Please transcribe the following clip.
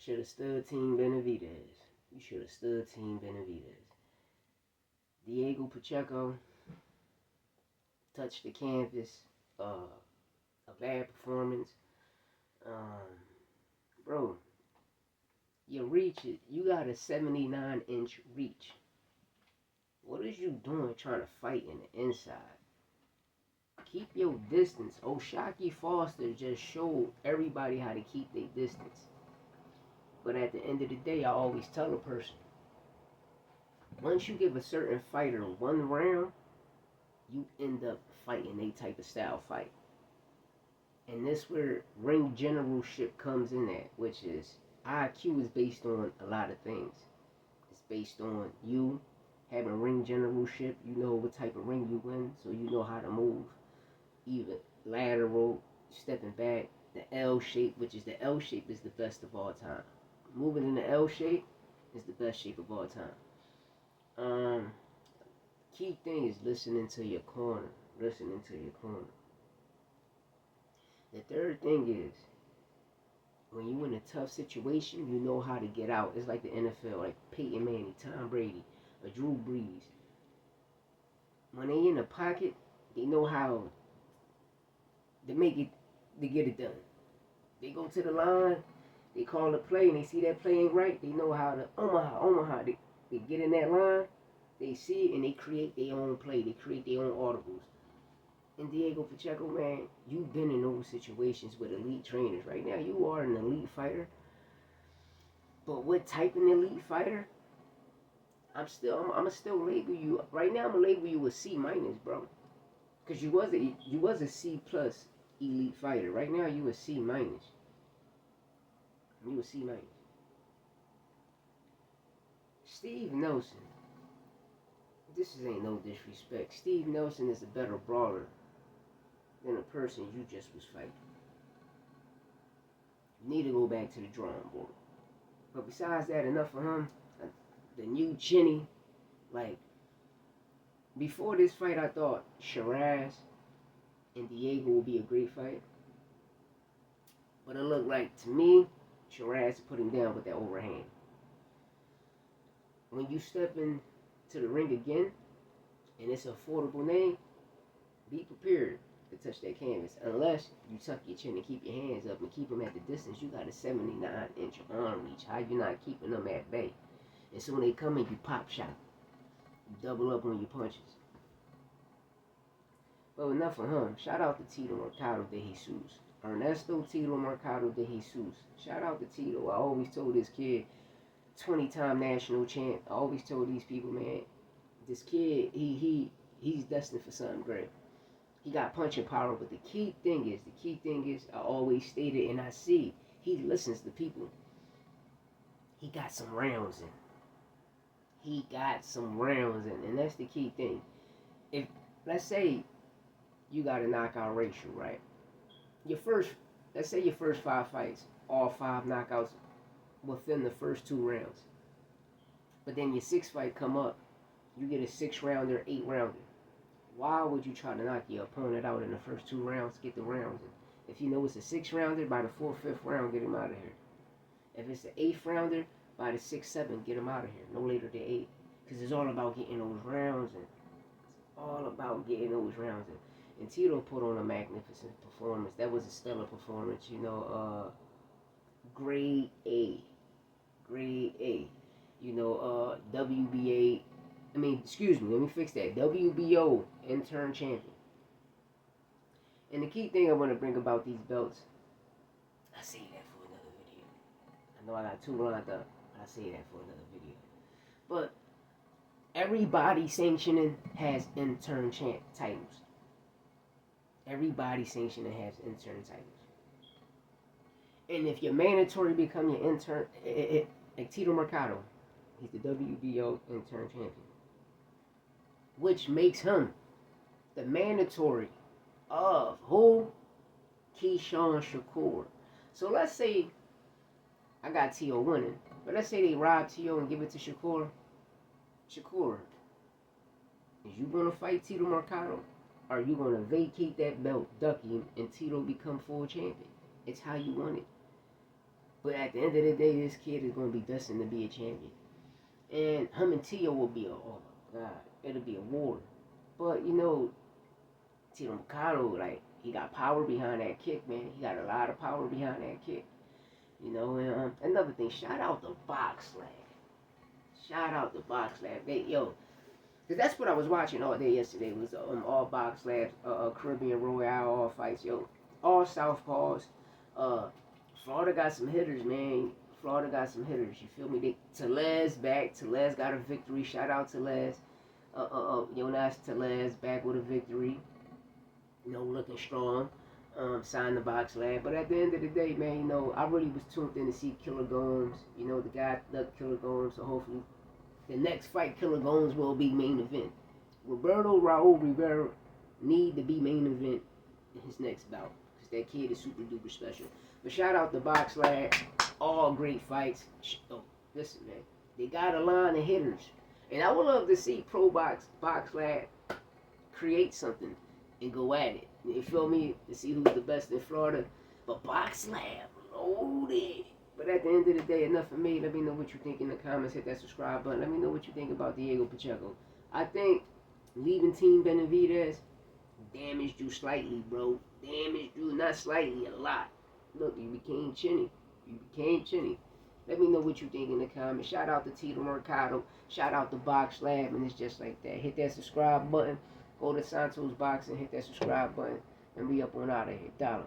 Should have stood Team Benavidez. You should have stood Team Benavidez. Diego Pacheco touched the canvas. A bad performance. Um, Bro, your reach, you got a 79-inch reach. What is you doing trying to fight in the inside? Keep your distance. O'Shaquie Foster just showed everybody how to keep their distance. But at the end of the day, I always tell a person, once you give a certain fighter one round, you end up fighting a type of style fight. And this where ring generalship comes in at, which is IQ is based on a lot of things. It's based on you having ring generalship. You know what type of ring you in, so you know how to move. Even lateral, stepping back, the L shape, which is the L shape is the best of all time. Moving in the L shape is the best shape of all time. Key thing is listening to your corner. Listening to your corner. The third thing is, when you're in a tough situation, you know how to get out. It's like the NFL, like Peyton Manning, Tom Brady, or Drew Brees. When they in the pocket, they know how to make it, to get it done. They go to the line, they call the play, and they see that play ain't right. They know how to Omaha. They get in that line, they see it, and they create their own play. They create their own audibles. And Diego Pacheco, man, you've been in those situations with elite trainers. Right now, you are an elite fighter. But what type of elite fighter? I'm still label you. Right now, I'm gonna label you a C minus, bro. Cause you was a C plus elite fighter. Right now, you a C minus. You a C minus. Steve Nelson. This ain't no disrespect. Steve Nelson is a better brawler than the person you just was fighting. You need to go back to the drawing board. But besides that, enough for him. The new Jenny, like, before this fight, I thought Shiraz and Diego would be a great fight. But it looked like, to me, Shiraz put him down with that overhand. When you step into the ring again, and it's an affordable name, be prepared to touch that canvas. Unless you tuck your chin and keep your hands up and keep them at the distance, you got a 79-inch arm reach. How you not keeping them at bay? And so when they come in, you pop shot. You double up on your punches. But enough of him. Shout out to Tito Mercado de Jesus. Ernesto Tito Mercado de Jesus. Shout out to Tito. I always told this kid, 20-time national champ. I always told these people, man, this kid, he's destined for something great. He got punching power, but the key thing is, I always stated, and I see, he listens to people. He got some rounds in. And that's the key thing. If, let's say, you got a knockout ratio, right? Let's say your first 5 fights, all 5 knockouts within the first 2 rounds. But then your 6th fight come up, you get a 6-rounder, 8-rounder. Why would you try to knock your opponent out in the first 2 rounds, get the rounds in? If you know it's a 6-rounder, by the 4th, 5th round, get him out of here. If it's an 8th-rounder, by the 6th, 7th, get him out of here. No later than 8. Because it's all about getting those rounds in. And Tito put on a magnificent performance. That was a stellar performance. Grade A. WBA. Let me fix that. WBO Interm champion. And the key thing I want to bring about these belts, I'll say that for another video. I know I got 2 lined up. I'll say that for another video. But everybody sanctioning has Interm champ titles. Everybody sanctioning has Interm titles. And if you're mandatory become your Interm, like Tito Mercado, he's the WBO Interm champion. Which makes him the mandatory of who? Keyshawn Shakur. So let's say I got T.O. winning, but let's say they rob T.O. and give it to Shakur. Shakur, is you going to fight Tito Mercado? Or are you going to vacate that belt, duck him, and Tito become full champion? It's how you want it. But at the end of the day, this kid is going to be destined to be a champion. And him and Tito will be oh my God, it'll be a war. But, you know, Tito Mercado, like, he got power behind that kick, man. He got a lot of power behind that kick. You know, and another thing, shout out to Boxlab. Shout out to Boxlab. Yo, cause that's what I was watching all day yesterday was all Boxlab, Caribbean Royale, all fights, yo, all southpaws. Florida got some hitters, man. Florida got some hitters. You feel me? Tellez back. Tellez got a victory. Shout out Tellez. Jonas Tellez back with a victory. You know, looking strong. Signed the Boxlab. But at the end of the day, man, you know, I really was tuned in to see Killer Gomes. You know, the guy loved Killer Gomes, so hopefully the next fight, Killer Gomes will be main event. Roberto Raul Rivera need to be main event in his next bout because that kid is super duper special. But shout out to Boxlab, all great fights. Oh, listen, man, they got a line of hitters, and I would love to see Boxlab create something and go at it. You feel me? To see who's the best in Florida. But Boxlab loaded. But at the end of the day, enough for me. Let me know what you think in the comments. Hit that subscribe button. Let me know what you think about Diego Pacheco. I think leaving Team Benavidez damaged you slightly, bro. Damaged you, not slightly, a lot. Look, you became chinny. You became chinny. Let me know what you think in the comments. Shout out to Tito Mercado. Shout out to Boxlab. And it's just like that. Hit that subscribe button. Go to Santos Boxing. Hit that subscribe button. And we up on out of here. Dollar.